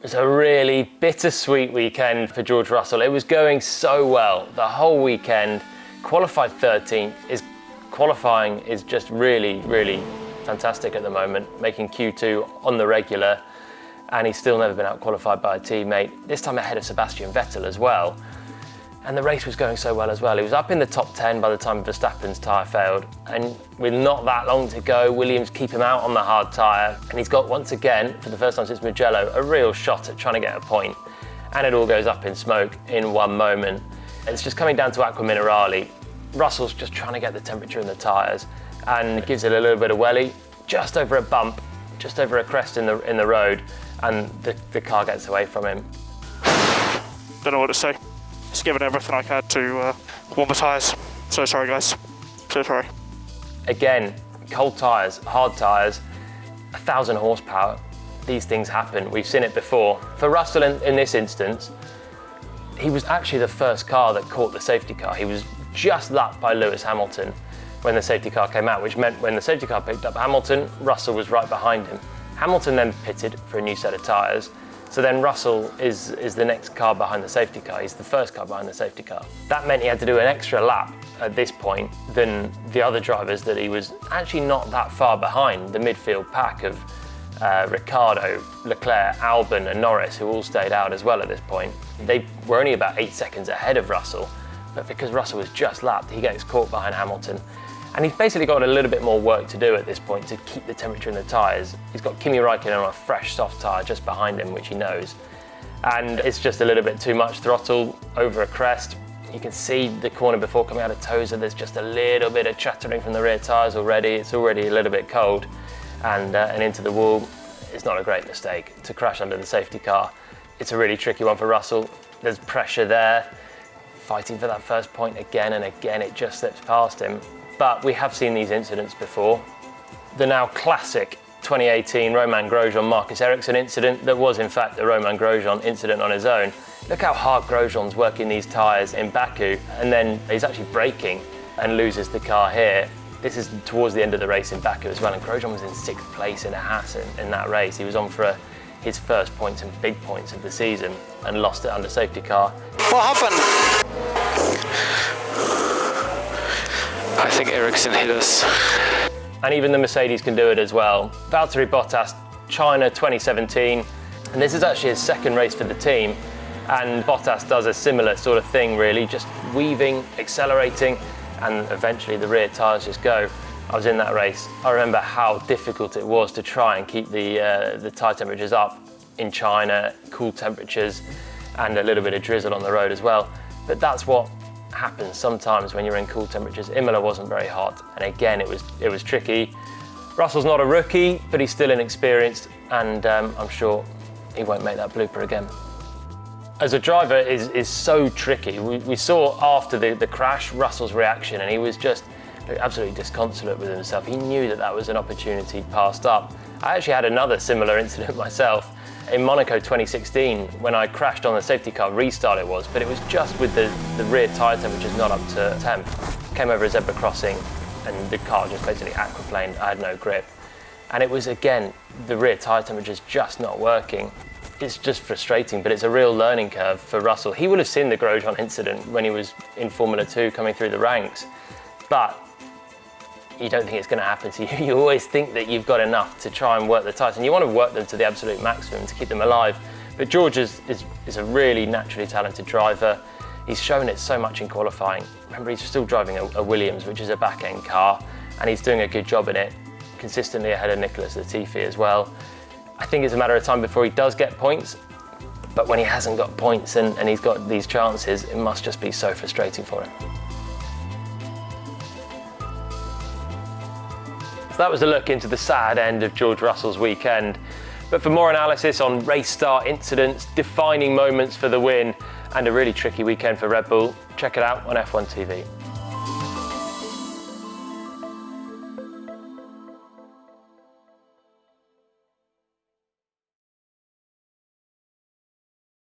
was a really bittersweet weekend for George Russell. It was going so well the whole weekend. Qualified 13th. His qualifying is just really, really fantastic at the moment, making Q2 on the regular, and he's still never been out-qualified by a teammate, this time ahead of Sebastian Vettel as well. And the race was going so well as well. He was up in the top 10 by the time Verstappen's tyre failed, and with not that long to go, Williams keep him out on the hard tyre, and he's got, once again, for the first time since Mugello, a real shot at trying to get a point, and it all goes up in smoke in one moment. It's just coming down to Acqua Minerale. Russell's just trying to get the temperature in the tyres, and gives it a little bit of welly, just over a bump, just over a crest in the road, and the car gets away from him. Don't know what to say. Just given everything I had to warm the tyres. So sorry, guys. So sorry. Again, cold tyres, hard tyres, 1,000 horsepower. These things happen. We've seen it before. For Russell, in this instance, he was actually the first car that caught the safety car. He was just lapped by Lewis Hamilton when the safety car came out, which meant when the safety car picked up Hamilton, Russell was right behind him. Hamilton then pitted for a new set of tyres, so then Russell is the next car behind the safety car. He's the first car behind the safety car. That meant he had to do an extra lap at this point than the other drivers that he was actually not that far behind, the midfield pack of Ricciardo, Leclerc, Albon and Norris, who all stayed out as well at this point. They were only about 8 seconds ahead of Russell, but because Russell was just lapped, he gets caught behind Hamilton. And he's basically got a little bit more work to do at this point to keep the temperature in the tyres. He's got Kimi Räikkönen on a fresh, soft tyre just behind him, which he knows. And it's just a little bit too much throttle over a crest. You can see the corner before coming out of Tosa, there's just a little bit of chattering from the rear tyres already. It's already a little bit cold. And into the wall, it's not a great mistake to crash under the safety car. It's a really tricky one for Russell. There's pressure there, fighting for that first point again and again, it just slips past him. But we have seen these incidents before. The now classic 2018 Romain Grosjean Marcus Ericsson incident that was in fact the Romain Grosjean incident on his own. Look how hard Grosjean's working these tyres in Baku, and then he's actually braking and loses the car here. This is towards the end of the race in Baku as well, and Grosjean was in 6th place in a Haas in that race. He was on for his first points and big points of the season and lost it under safety car. What happened? I think Ericsson hit us. And even the Mercedes can do it as well. Valtteri Bottas, China 2017, and this is actually his second race for the team, and Bottas does a similar sort of thing really, just weaving, accelerating, and eventually the rear tyres just go. I was in that race. I remember how difficult it was to try and keep the tyre temperatures up in China, cool temperatures, and a little bit of drizzle on the road as well. But that's what happens sometimes when you're in cool temperatures. Imola wasn't very hot, and again it was tricky. Russell's not a rookie, but he's still inexperienced, and I'm sure he won't make that blooper again. As a driver is so tricky. We saw after the crash Russell's reaction, and he was just absolutely disconsolate with himself. He knew that was an opportunity passed up. I actually had another similar incident myself in Monaco 2016 when I crashed on the safety car restart it was, but it was just with the rear tyre temperatures not up to temp. Came over a zebra crossing and the car just basically aquaplaned. I had no grip. And it was, again, the rear tyre temperatures just not working. It's just frustrating, but it's a real learning curve for Russell. He would have seen the Grosjean incident when he was in Formula 2 coming through the ranks, but you don't think it's going to happen to you. You always think that you've got enough to try and work the tyres, and you want to work them to the absolute maximum to keep them alive. But George is a really naturally talented driver. He's shown it so much in qualifying. Remember, he's still driving a Williams, which is a back-end car, and he's doing a good job in it, consistently ahead of Nicholas Latifi as well. I think it's a matter of time before he does get points, but when he hasn't got points and he's got these chances, it must just be so frustrating for him. So that was a look into the sad end of George Russell's weekend. But for more analysis on race start incidents, defining moments for the win, and a really tricky weekend for Red Bull, check it out on F1 TV.